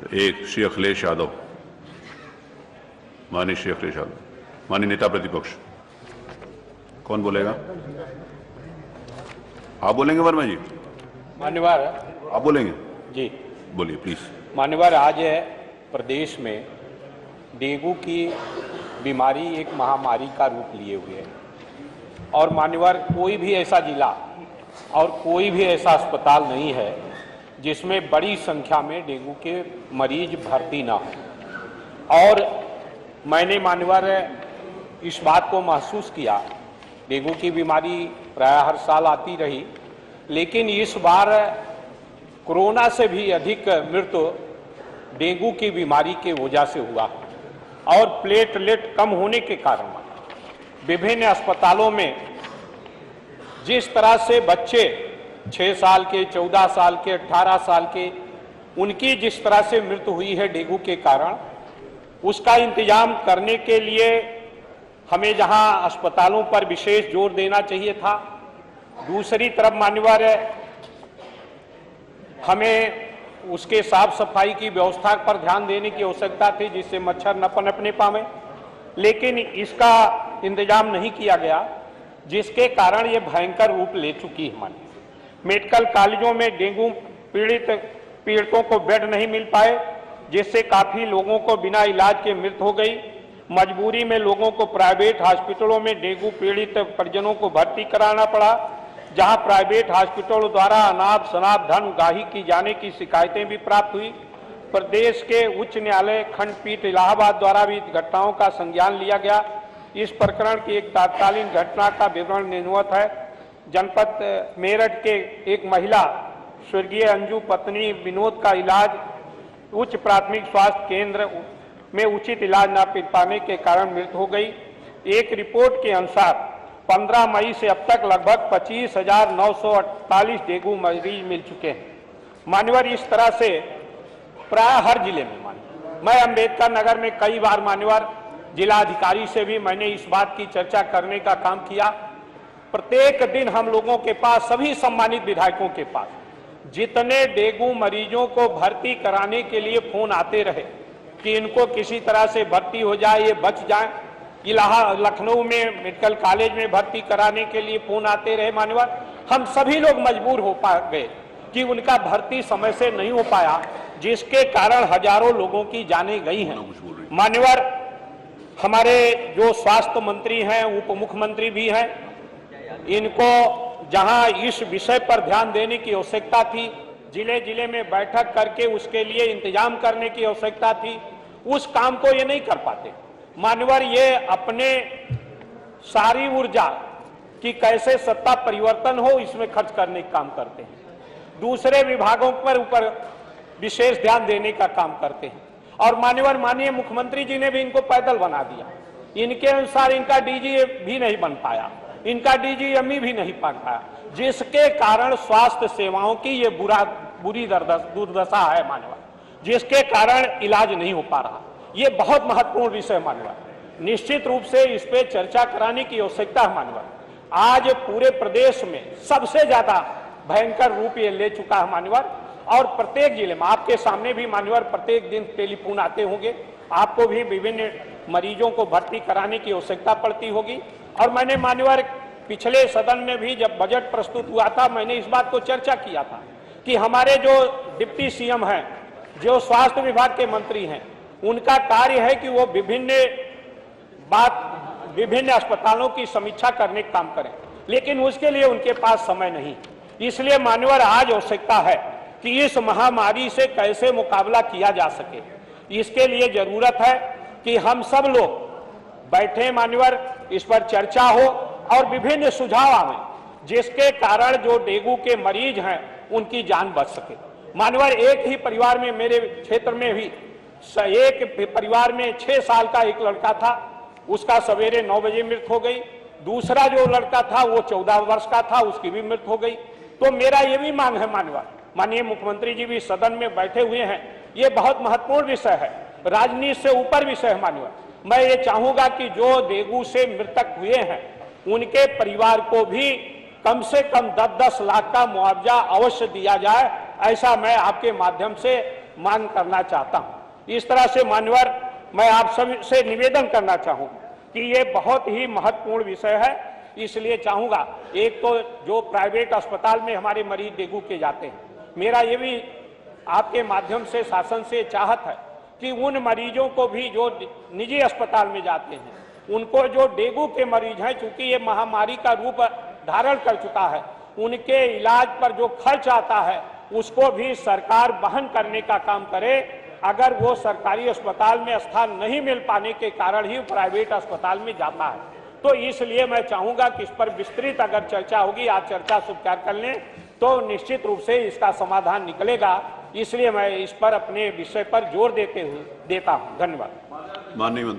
एक श्री अखिलेश यादव, माननीय श्री अखिलेश यादव, माननीय नेता प्रतिपक्ष। कौन बोलेगा? आप बोलेंगे वर्मा जी? मान्यवर आप बोलेंगे जी, बोलिए प्लीज। मान्यवर, आज प्रदेश में डेंगू की बीमारी एक महामारी का रूप लिए हुए है और मान्यवर कोई भी ऐसा जिला और कोई भी ऐसा अस्पताल नहीं है जिसमें बड़ी संख्या में डेंगू के मरीज भर्ती ना हो। और मैंने मान्यवर इस बात को महसूस किया, डेंगू की बीमारी प्राय हर साल आती रही, लेकिन इस बार कोरोना से भी अधिक मृत्यु डेंगू की बीमारी के वजह से हुआ और प्लेटलेट कम होने के कारण विभिन्न अस्पतालों में जिस तरह से बच्चे 6 साल के, 14 साल के, 18 साल के, उनकी जिस तरह से मृत्यु हुई है डेंगू के कारण, उसका इंतजाम करने के लिए हमें जहां अस्पतालों पर विशेष जोर देना चाहिए था, दूसरी तरफ मान्यवर हमें उसके साफ सफाई की व्यवस्था पर ध्यान देने की आवश्यकता थी जिससे मच्छर न पनपने पावे, लेकिन इसका इंतजाम नहीं किया गया, जिसके कारण ये भयंकर रूप ले चुकी है। मेडिकल कॉलेजों में डेंगू पीड़ितों को बेड नहीं मिल पाए, जिससे काफी लोगों को बिना इलाज के मृत्यु हो गई। मजबूरी में लोगों को प्राइवेट हॉस्पिटलों में डेंगू पीड़ित परिजनों को भर्ती कराना पड़ा, जहां प्राइवेट हॉस्पिटलों द्वारा अनाप शनाप धन उगाही की जाने की शिकायतें भी प्राप्त हुई। प्रदेश के उच्च न्यायालय खंडपीठ इलाहाबाद द्वारा भी घटनाओं का संज्ञान लिया गया। इस प्रकरण की एक तत्कालीन घटना का विवरण निम्नवत है। जनपद मेरठ के एक महिला स्वर्गीय अंजू पत्नी विनोद का इलाज उच्च प्राथमिक स्वास्थ्य केंद्र में उचित इलाज न मिल पाने के कारण मृत्यु हो गई। एक रिपोर्ट के अनुसार 15 मई से अब तक लगभग 25,948 डेंगू मरीज मिल चुके हैं। मान्यवर इस तरह से प्राय हर जिले में मैं अंबेडकर नगर में कई बार मान्यवर जिला अधिकारी से भी मैंने इस बात की चर्चा करने का काम किया। प्रत्येक दिन हम लोगों के पास, सभी सम्मानित विधायकों के पास, जितने डेंगू मरीजों को भर्ती कराने के लिए फोन आते रहे कि इनको किसी तरह से भर्ती हो जाए, ये बच जाए। लखनऊ में मेडिकल कॉलेज में भर्ती कराने के लिए फोन आते रहे मान्यवर, हम सभी लोग मजबूर हो पा गए कि उनका भर्ती समय से नहीं हो पाया, जिसके कारण हजारों लोगों की जानें गई हैं। मान्यवर हमारे जो स्वास्थ्य मंत्री हैं, उप मुख्यमंत्री भी हैं, इनको जहां इस विषय पर ध्यान देने की आवश्यकता थी, जिले जिले में बैठक करके उसके लिए इंतजाम करने की आवश्यकता थी, उस काम को ये नहीं कर पाते। मान्यवर ये अपने सारी ऊर्जा कि कैसे सत्ता परिवर्तन हो इसमें खर्च करने का काम करते हैं, दूसरे विभागों पर ऊपर विशेष ध्यान देने का काम करते हैं। और मान्यवर माननीय मुख्यमंत्री जी ने भी इनको पैदल बना दिया। इनके अनुसार इनका डीजी भी नहीं बन पाया, इनका डीजीएमई भी नहीं बन पाया, जिसके कारण स्वास्थ्य सेवाओं की ये बुरी दुर्दशा है मान्यवर, जिसके कारण इलाज नहीं हो पा रहा। ये बहुत महत्वपूर्ण विषय मान्यवर, निश्चित रूप से इस पे चर्चा कराने की आवश्यकता है मान्यवर। आज पूरे प्रदेश में सबसे ज्यादा भयंकर रूप ये ले चुका है मान्यवर, और प्रत्येक जिले में आपके सामने भी मान्यवर प्रत्येक दिन टेलीफोन आते होंगे, आपको भी विभिन्न मरीजों को भर्ती कराने की आवश्यकता पड़ती होगी। और मैंने मान्यवर पिछले सदन में भी जब बजट प्रस्तुत हुआ था, मैंने इस बात को चर्चा किया था कि हमारे जो डिप्टी सीएम हैं, जो स्वास्थ्य विभाग के मंत्री हैं, उनका कार्य है कि वो विभिन्न अस्पतालों की समीक्षा करने का काम करें, लेकिन उसके लिए उनके पास समय नहीं। इसलिए मान्यवर आज आवश्यकता है कि इस महामारी से कैसे मुकाबला किया जा सके, इसके लिए जरूरत है कि हम सब लोग बैठे मान्यवर, इस पर चर्चा हो और विभिन्न सुझाव आए, जिसके कारण जो डेंगू के मरीज हैं उनकी जान बच सके। मान्यवर एक ही परिवार में, मेरे क्षेत्र में भी एक परिवार में 6 साल का एक लड़का था, उसका सवेरे 9 बजे मृत्यु हो गई। दूसरा जो लड़का था वो 14 वर्ष का था, उसकी भी मृत्यु हो गई। तो मेरा ये भी मांग है मान्यवर, माननीय मुख्यमंत्री जी भी सदन में बैठे हुए हैं, ये बहुत महत्वपूर्ण विषय है, राजनीति से ऊपर विषय है मान्यवर। मैं ये चाहूंगा कि जो डेंगू से मृतक हुए हैं उनके परिवार को भी कम से कम 10-10 लाख का मुआवजा अवश्य दिया जाए, ऐसा मैं आपके माध्यम से मांग करना चाहता हूं। इस तरह से मान्यवर मैं आप सब से निवेदन करना चाहूंगा कि ये बहुत ही महत्वपूर्ण विषय है, इसलिए चाहूंगा एक तो जो प्राइवेट अस्पताल में हमारे मरीज डेंगू के जाते हैं, मेरा ये भी आपके माध्यम से शासन से चाहत है कि उन मरीजों को भी जो निजी अस्पताल में जाते हैं, उनको जो डेंगू के मरीज हैं, चूंकि ये महामारी का रूप धारण कर चुका है, उनके इलाज पर जो खर्च आता है उसको भी सरकार वहन करने का काम करे। अगर वो सरकारी अस्पताल में स्थान नहीं मिल पाने के कारण ही प्राइवेट अस्पताल में जाता है, तो इसलिए मैं चाहूंगा कि इस पर विस्तृत अगर चर्चा होगी, आज चर्चा स्वीकार कर लें तो निश्चित रूप से इसका समाधान निकलेगा। इसलिए मैं इस पर अपने विषय पर जोर देता हूं। धन्यवाद। माननीय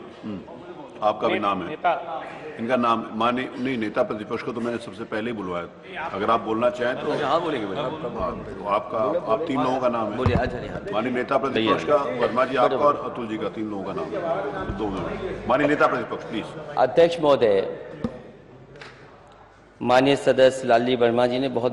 आपका भी नाम है, नेता इनका नाम माननीय नहीं, नेता प्रतिपक्ष को तो मैंने सबसे पहले ही बुलवाया। अगर आप बोलना चाहें तो हाँ बोलेंगे तो आपका आप 3 लोगों का नाम है। बोलिए। अच्छा माननीय नेता प्रतिपक्ष का, वर्मा जी आपका और अतुल जी का, 3 लोगों का नाम है। 2 मिनट। माननीय नेता प्रतिपक्ष प्लीज। अध्यक्ष महोदय, माननीय सदस्य लालजी वर्मा जी ने बहुत